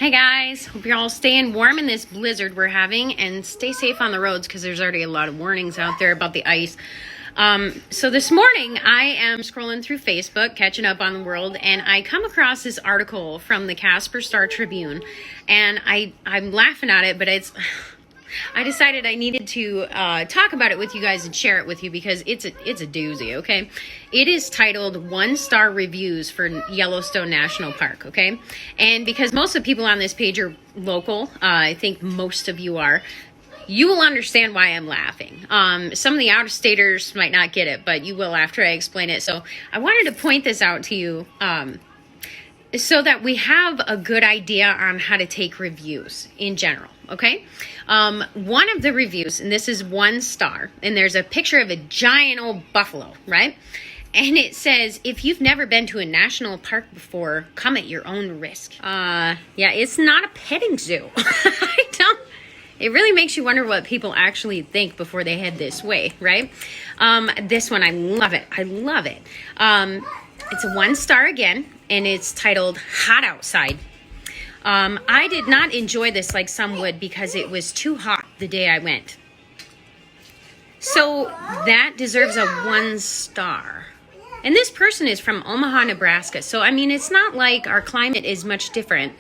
Hey guys, hope you're all staying warm in this blizzard we're having, and stay safe on the roads because there's already a lot of warnings out there about the ice. So this morning I am scrolling through Facebook, catching up on the world, and I come across this article from the Casper Star Tribune, and I'm laughing at it, but I decided I needed to talk about it with you guys and share it with you because it's a doozy, okay? It is titled 1-Star Reviews for Yellowstone National Park, okay? And because most of the people on this page are local, I think most of you are, you will understand why I'm laughing. Some of the out-of-staters might not get it, but you will after I explain it. So I wanted to point this out to you so that we have a good idea on how to take reviews in general, okay? One of the reviews, and this is 1 star, and there's a picture of a giant old buffalo, right? And it says, if you've never been to a national park before, come at your own risk. Yeah, it's not a petting zoo. It really makes you wonder what people actually think before they head this way, right? This one, I love it. I love it. It's a 1 star again, and it's titled Hot Outside. I did not enjoy this like some would because it was too hot the day I went. So that deserves a 1 star. And this person is from Omaha, Nebraska. So, I mean, it's not like our climate is much different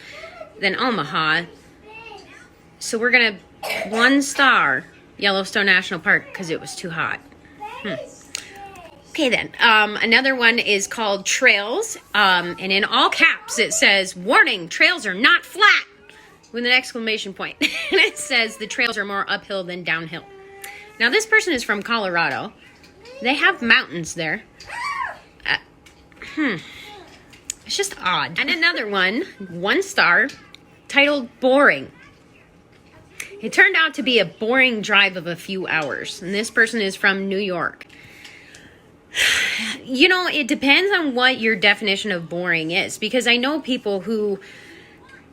than Omaha. So we're going to 1 star Yellowstone National Park because it was too hot. Okay then, another one is called Trails, and in all caps it says, warning, trails are not flat, with an exclamation point. And it says the trails are more uphill than downhill. Now this person is from Colorado. They have mountains there. It's just odd. And another one, 1 star, titled Boring. It turned out to be a boring drive of a few hours, and this person is from New York. You know, it depends on what your definition of boring is, because I know people who,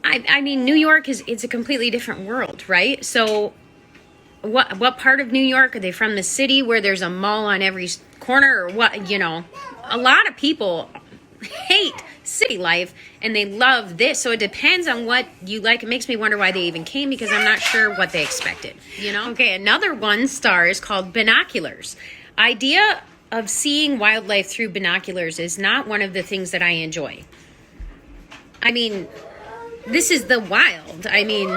I mean, New York it's a completely different world, right? So what part of New York? Are they from the city where there's a mall on every corner, or what? You know, a lot of people hate city life and they love this. So it depends on what you like. It makes me wonder why they even came, because I'm not sure what they expected, you know? Okay, another 1 star is called Binoculars. Idea of seeing wildlife through binoculars is not one of the things that I enjoy. I mean, this is the wild. I mean,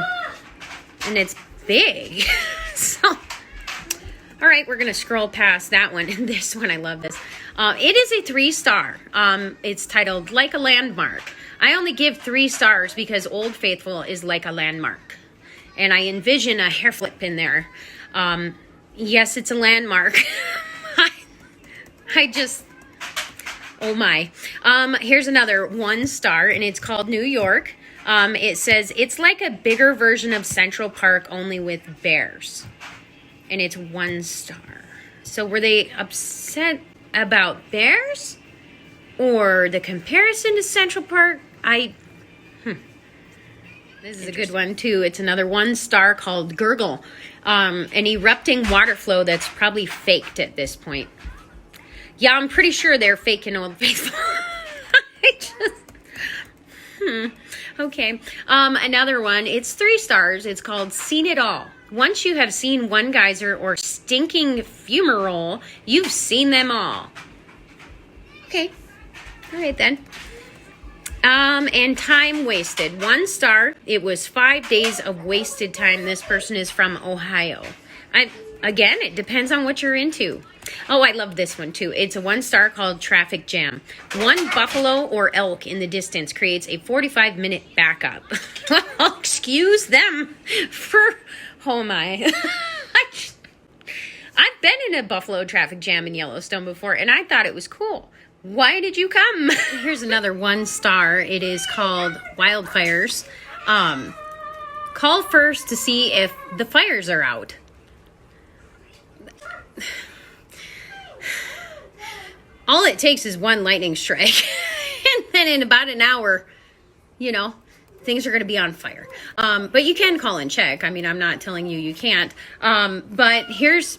and it's big. So, all right, we're going to scroll past that one. And this one, I love this. It is a 3 star. It's titled Like a Landmark. I only give 3 stars because Old Faithful is like a landmark. And I envision a hair flip in there. Yes, it's a landmark. Oh my. Here's another 1 star, and it's called New York. It says, it's like a bigger version of Central Park, only with bears. And it's 1 star. So were they upset about bears? Or the comparison to Central Park? This is a good one, too. It's another 1 star called Gurgle. An erupting water flow that's probably faked at this point. Yeah, I'm pretty sure they're faking Old Faithful. Okay. Another one, it's 3 stars. It's called Seen It All. Once you have seen one geyser or stinking fumarole, you've seen them all. Okay. All right, then. And time wasted. 1 star. It was 5 days of wasted time. This person is from Ohio. Again, it depends on what you're into. Oh, I love this one too. It's a 1 star called Traffic Jam. 1 buffalo or elk in the distance creates a 45-minute backup. Well, excuse them for, oh my. I've been in a buffalo traffic jam in Yellowstone before, and I thought it was cool. Why did you come? Here's another 1 star. It is called Wildfires. Call first to see if the fires are out. All it takes is 1 lightning strike. And then in about an hour, you know, things are going to be on fire. But you can call and check. I mean, I'm not telling you you can't. But here's,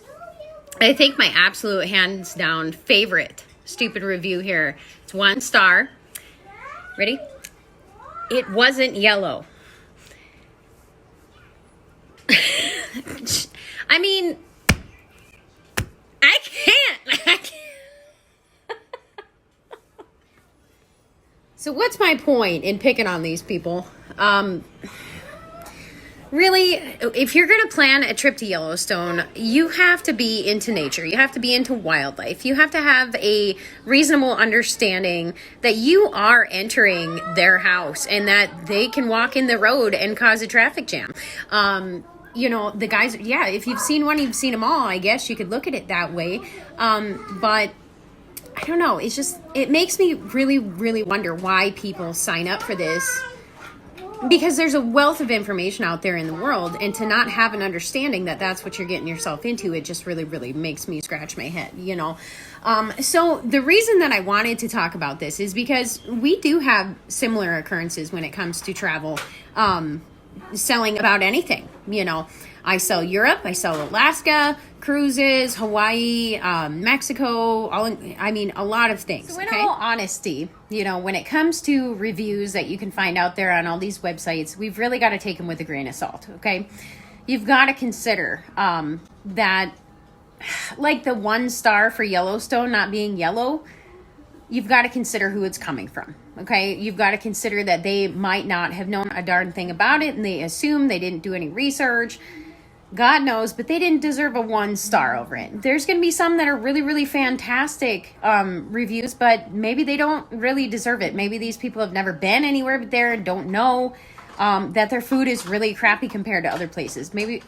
I think, my absolute hands down favorite stupid review here. It's 1 star. Ready? It wasn't yellow. I mean, I can't. So what's my point in picking on these people? Really, if you're going to plan a trip to Yellowstone, you have to be into nature. You have to be into wildlife. You have to have a reasonable understanding that you are entering their house and that they can walk in the road and cause a traffic jam. You know, the guys, yeah, if you've seen one, you've seen them all. I guess you could look at it that way. But I don't know. It's just, it makes me really, really wonder why people sign up for this. Because there's a wealth of information out there in the world, and to not have an understanding that that's what you're getting yourself into, it just really, really makes me scratch my head, you know? So the reason that I wanted to talk about this is because we do have similar occurrences when it comes to travel, selling about anything, you know? I sell Europe, I sell Alaska, cruises, Hawaii, Mexico, a lot of things. So in all honesty, you know, when it comes to reviews that you can find out there on all these websites, we've really got to take them with a grain of salt, okay? You've got to consider that, like the 1 star for Yellowstone not being yellow, you've got to consider who it's coming from, okay? You've got to consider that they might not have known a darn thing about it, and they assume they didn't do any research. God knows, but they didn't deserve a 1 star over it. There's going to be some that are really, really fantastic reviews, but maybe they don't really deserve it. Maybe these people have never been anywhere but there and don't know that their food is really crappy compared to other places. Maybe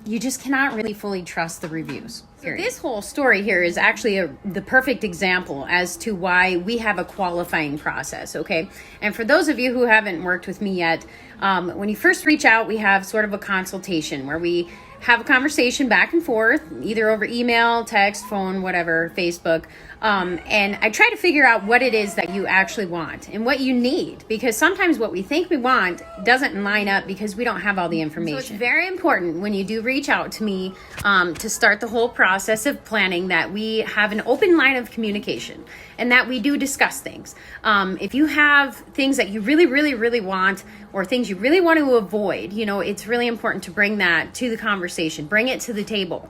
you just cannot really fully trust the reviews. So this whole story here is actually the perfect example as to why we have a qualifying process, okay? And for those of you who haven't worked with me yet, when you first reach out, we have sort of a consultation where we have a conversation back and forth, either over email, text, phone, whatever, Facebook. And I try to figure out what it is that you actually want and what you need, because sometimes what we think we want doesn't line up because we don't have all the information. So it's very important when you do reach out to me to start the whole process of planning that we have an open line of communication and that we do discuss things. If you have things that you really, really, really want or things you really want to avoid, you know, it's really important to bring that to the conversation, bring it to the table,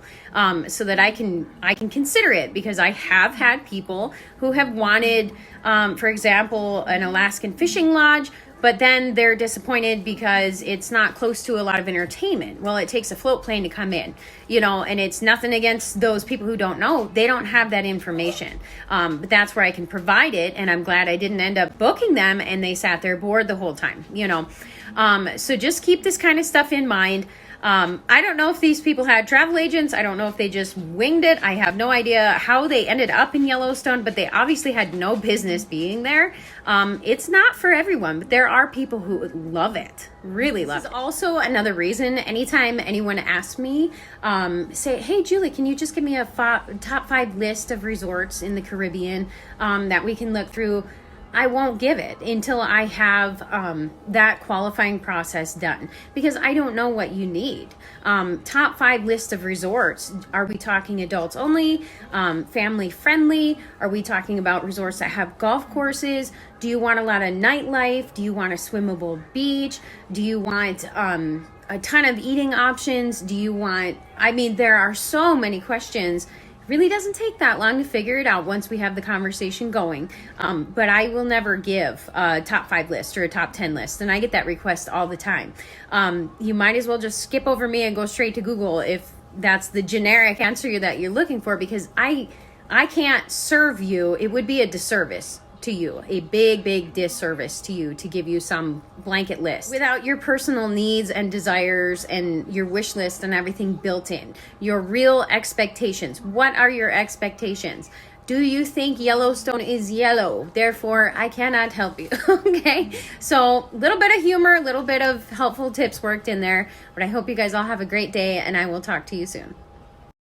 so that I can consider it, because I have had people who have wanted, for example, an Alaskan fishing lodge, but then they're disappointed because it's not close to a lot of entertainment. Well, it takes a float plane to come in, you know, and it's nothing against those people who don't know. They don't have that information. But that's where I can provide it. And I'm glad I didn't end up booking them and they sat there bored the whole time, you know. So just keep this kind of stuff in mind. I don't know if these people had travel agents. I don't know if they just winged it. I have no idea how they ended up in Yellowstone, but they obviously had no business being there. It's not for everyone, but there are people who love it, really love it. This is also another reason, anytime anyone asks me, say, hey, Julie, can you just give me a top 5 list of resorts in the Caribbean that we can look through? I won't give it until I have that qualifying process done, because I don't know what you need. Top 5 list of resorts. Are we talking adults only, family friendly? Are we talking about resorts that have golf courses? Do you want a lot of nightlife? Do you want a swimmable beach? Do you want a ton of eating options? Do you want, there are so many questions. Really doesn't take that long to figure it out once we have the conversation going. But I will never give a top 5 list or a top 10 list. And I get that request all the time. You might as well just skip over me and go straight to Google if that's the generic answer that you're looking for, because I can't serve you. It would be a disservice to you, a big, big disservice to you, to give you some blanket list without your personal needs and desires and your wish list and everything built in. Your real expectations. What are your expectations? Do you think Yellowstone is yellow? Therefore, I cannot help you. Okay? So, a little bit of humor, a little bit of helpful tips worked in there, but I hope you guys all have a great day, and I will talk to you soon.